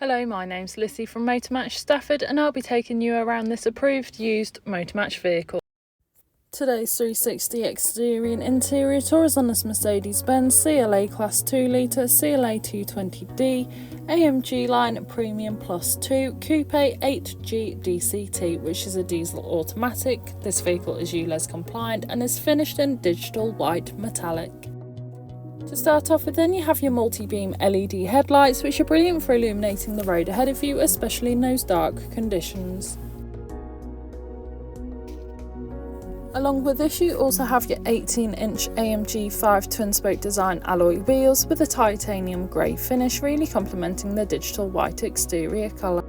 Hello, my name's Lissy from Motor Match Stafford and I'll be taking you around this approved used Motor Match vehicle. Today's 360 exterior and interior tour is on this Mercedes-Benz CLA Class 2-litre CLA220d AMG Line Premium Plus 2 Coupe 8G-DCT, which is a diesel automatic. This vehicle is ULEZ compliant and is finished in digital white metallic. To start off with, then you have your multi-beam LED headlights, which are brilliant for illuminating the road ahead of you, especially in those dark conditions. Along with this, you also have your 18-inch AMG 5 twin-spoke design alloy wheels with a titanium grey finish, really complementing the digital white exterior colour.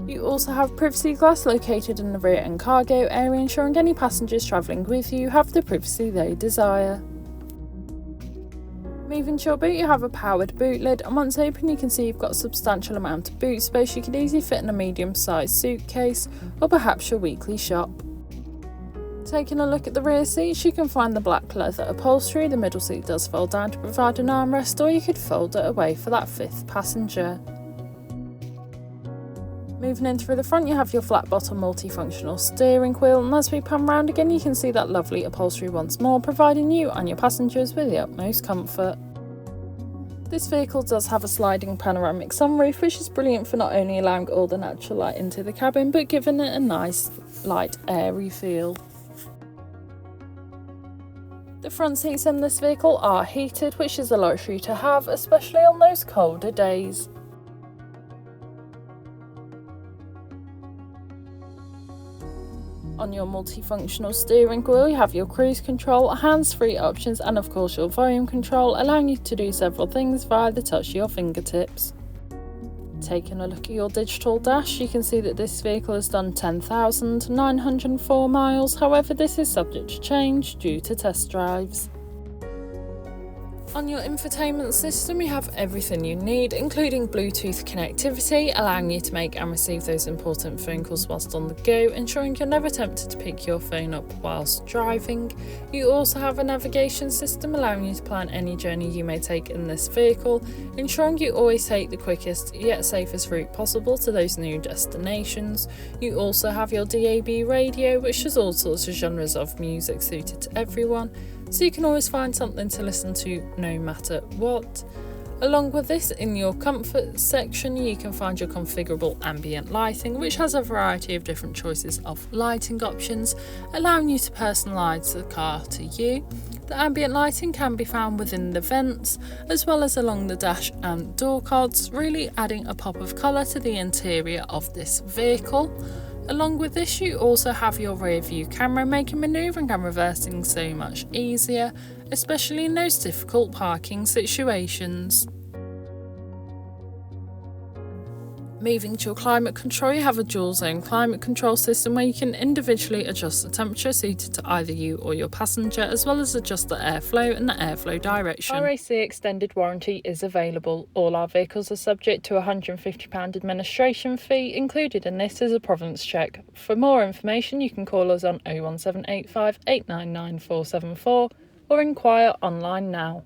You also have privacy glass located in the rear and cargo area, ensuring any passengers travelling with you have the privacy they desire. Moving to your boot, you have a powered boot lid, and once open you can see you've got a substantial amount of boot space. You could easily fit in a medium-sized suitcase or perhaps your weekly shop. Taking a look at the rear seats, you can find the black leather upholstery. The middle seat does fold down to provide an armrest, or you could fold it away for that fifth passenger. Moving in through the front, you have your flat bottom multifunctional steering wheel, and as we pan round again you can see that lovely upholstery once more, providing you and your passengers with the utmost comfort. This vehicle does have a sliding panoramic sunroof, which is brilliant for not only allowing all the natural light into the cabin, but giving it a nice, light, airy feel. The front seats in this vehicle are heated, which is a luxury to have, especially on those colder days. On your multifunctional steering wheel, you have your cruise control, hands-free options, and of course your volume control, allowing you to do several things via the touch of your fingertips. Taking a look at your digital dash, you can see that this vehicle has done 10,904 miles, however this is subject to change due to test drives. On your infotainment system, you have everything you need, including Bluetooth connectivity, allowing you to make and receive those important phone calls whilst on the go, ensuring you're never tempted to pick your phone up whilst driving. You also have a navigation system, allowing you to plan any journey you may take in this vehicle, ensuring you always take the quickest yet safest route possible to those new destinations. You also have your DAB radio, which has all sorts of genres of music suited to everyone, so you can always find something to listen to no matter what. Along with this, in your comfort section you can find your configurable ambient lighting, which has a variety of different choices of lighting options, allowing you to personalise the car to you. The ambient lighting can be found within the vents, as well as along the dash and door cards, really adding a pop of colour to the interior of this vehicle. Along with this, you also have your rear view camera, making manoeuvring and reversing so much easier, especially in those difficult parking situations. Moving to your climate control, you have a dual zone climate control system where you can individually adjust the temperature suited to either you or your passenger, as well as adjust the airflow and the airflow direction. RAC extended warranty is available. All our vehicles are subject to a £150 administration fee. Included in this is a provenance check. For more information you can call us on 01785 899 474 or inquire online now.